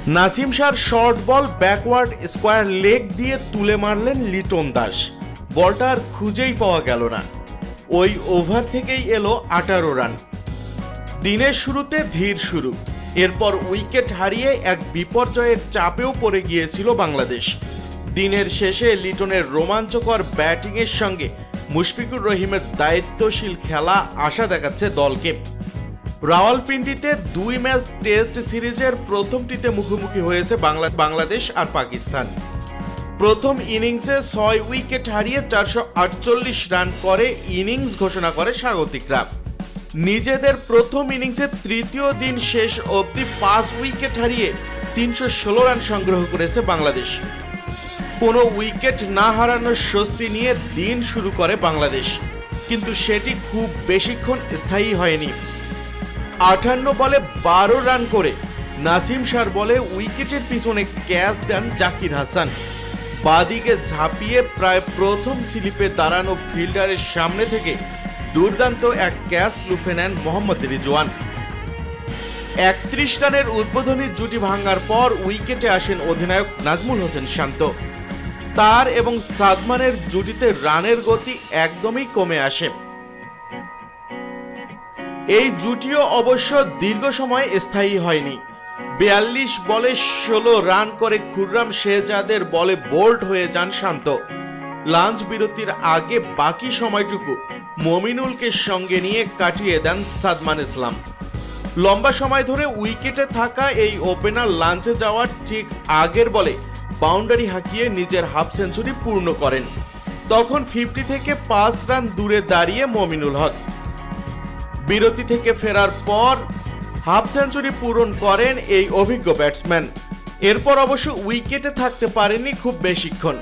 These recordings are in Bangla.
নাসিম শাহর short ball backward square leg দিয়ে তুলে মারলেন লিটন দাস। বলটা আর খুঁজেই পাওয়া গেল না। ওই ওভার থেকেই এলো 18 রান। দিনের শুরুতে ধীর শুরু, এরপর উইকেট হারিয়ে এক বিপর্যয়ের চাপেও পড়ে গিয়েছিল বাংলাদেশ। দিনের শেষে লিটনের রোমাঞ্চকর ব্যাটিংয়ের সঙ্গে মুশফিকুর রহিমের দায়িত্বশীল খেলা আশা দেখাচ্ছে দলকে। রাওয়ালপিন্ডিতে 2 ম্যাচ টেস্ট সিরিজের প্রথমটিতে মুখোমুখি হয়েছে বাংলাদেশ আর পাকিস্তান। প্রথম ইনিংসে 6 উইকেট হারিয়ে 448 রান করে ইনিংস ঘোষণা করে স্বাগতিকরা। নিজেদের প্রথম ইনিংসের তৃতীয় দিন শেষ অবধি 5 উইকেট হারিয়ে 316 রান সংগ্রহ করেছে বাংলাদেশ। কোনো উইকেট না হারানোর স্বস্তি নিয়ে দিন শুরু করে বাংলাদেশ, কিন্তু সেটি খুব বেশিক্ষণ স্থায়ী হয়নি। 58 বলে 12 রান করে নাসিম শাহর বলে উইকেটের পিছনে ক্যাচ দেন জাকির হাসান। বাদিকে ঝাঁপিয়ে প্রায় প্রথম স্লিপে দাঁড়ানো ফিল্ডারের সামনে থেকে দুর্দান্ত এক ক্যাচ লুফে নেন মোহাম্মদ রিজওয়ান। 31 রানের উদ্বোধনী জুটি ভাঙার পর উইকেটে আসেন অধিনায়ক নাজমুল হোসেন শান্ত। তার এবং সাদমানের জুটিতে রানের গতি একদমই কমে আসে। এই জুটিও অবশ্য দীর্ঘ সময় স্থায়ী হয়নি। 42 বলে 16 রান করে খুররাম শেহজাদের বলে বোল্ড হয়ে যান শান্ত। লাঞ্চ বিরতির আগে বাকি সময়টুকু মমিনুলকে সঙ্গে নিয়ে কাটিয়ে দেন সাদমান ইসলাম। লম্বা সময় ধরে উইকেটে থাকা এই ওপেনার লাঞ্চে যাওয়ার ঠিক আগের বলে বাউন্ডারি হাঁকিয়ে নিজের হাফ সেঞ্চুরি পূর্ণ করেন। তখন 50 থেকে 5 রান দূরে দাঁড়িয়ে মমিনুল হক। বিরতি থেকে ফেরার পর হাফ সেঞ্চুরি পূরণ করেন এই অভিজ্ঞ ব্যাটসম্যান। এরপর অবশ্য উইকেটে থাকতে পারেননি খুব বেশিক্ষণ।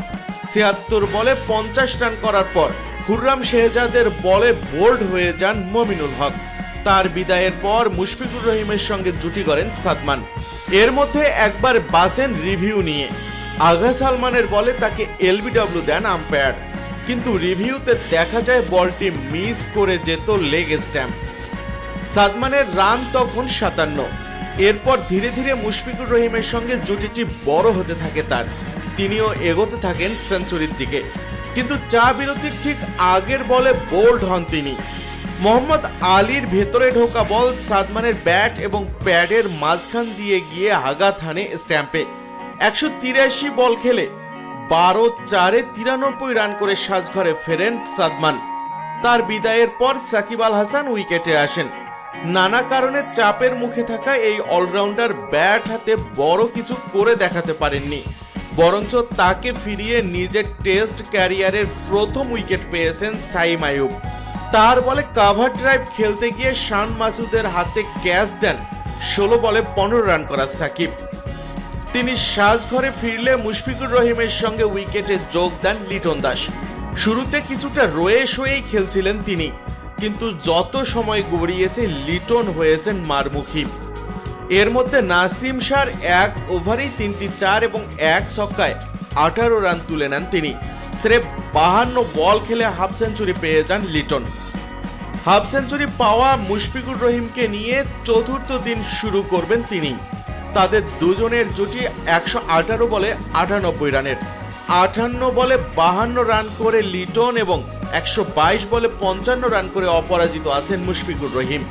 76 বলে 50 রান করার পর খুররাম শেহজাদের বলে বোল্ড হয়ে যান মমিনুল হক। তার বিদায়ের পর মুশফিকুর রহিমের সঙ্গে জুটি করেন সাদমান। এর মধ্যে একবার বাসেন রিভিউ নিয়ে। আগা সালমানের বলে তাকে এলবিডব্লিউ দেন আম্পায়ার, কিন্তু রিভিউতে দেখা যায় বলটি মিস করে যেত লেগ স্ট্যাম্প। সাদমানের রান তখন 57। এরপর ধীরে ধীরে মুশফিকুর রহিমের সঙ্গে জুটিটি বড় হতে থাকে তার। তিনিও এগোতে থাকেন সেঞ্চুরির দিকে, কিন্তু চা বিরতির ঠিক আগের বলে বোল্ড হন তিনি। মোহাম্মদ আলীর ভেতরে ঢোকা বল সাদমানের ব্যাট এবং প্যাডের মাঝখান দিয়ে গিয়ে আঘাত হানে স্ট্যাম্পে। 183 বল খেলে 12-4-এ 93 রান করে সাজঘরে ফেরেন সাদমান। তার বিদায়ের পর সাকিব আল হাসান উইকেটে আসেন। নানা কারণে চাপের মুখে থাকা এই অলরাউন্ডার ব্যাট হাতে বড় কিছু করে দেখাতে পারেননি, বরঞ্চ তাকে ফিরিয়ে নিজের টেস্ট ক্যারিয়ারের প্রথম উইকেট পেয়েছেন সাইম আইয়ুব। তার বলে কাভার ড্রাইভ খেলতে গিয়ে শান মাসুদের হাতে ক্যাচ দেন 16 বলে 15 রান করা সাকিব। তিনি সাজঘরে ফিরলে মুশফিকুর রহিমের সঙ্গে উইকেটে যোগ দেন লিটন দাস। শুরুতে কিছুটা রয়ে সয়েই খেলছিলেন তিনি, কিন্তু যত সময় গড়িয়েছে লিটন হয়েছেন মারমুখী। এর মধ্যে নাসিম শাহর 1 ওভারেই 3টি 4 এবং 1 ছক্কায় 18 রান তুলে নেন তিনি। স্রেফ 52 বল খেলে হাফ সেঞ্চুরি পেয়ে যান লিটন। হাফ সেঞ্চুরি পাওয়া মুশফিকুর রহিমকে নিয়ে চতুর্থ দিন শুরু করবেন তিনি। তাদের দুজনের জুটি 118 বলে 98 রানের। 58 বলে 52 রান করে লিটন এবং 122 বলে 55 রান করে অপরাজিত আছেন মুশফিকুর রহিম।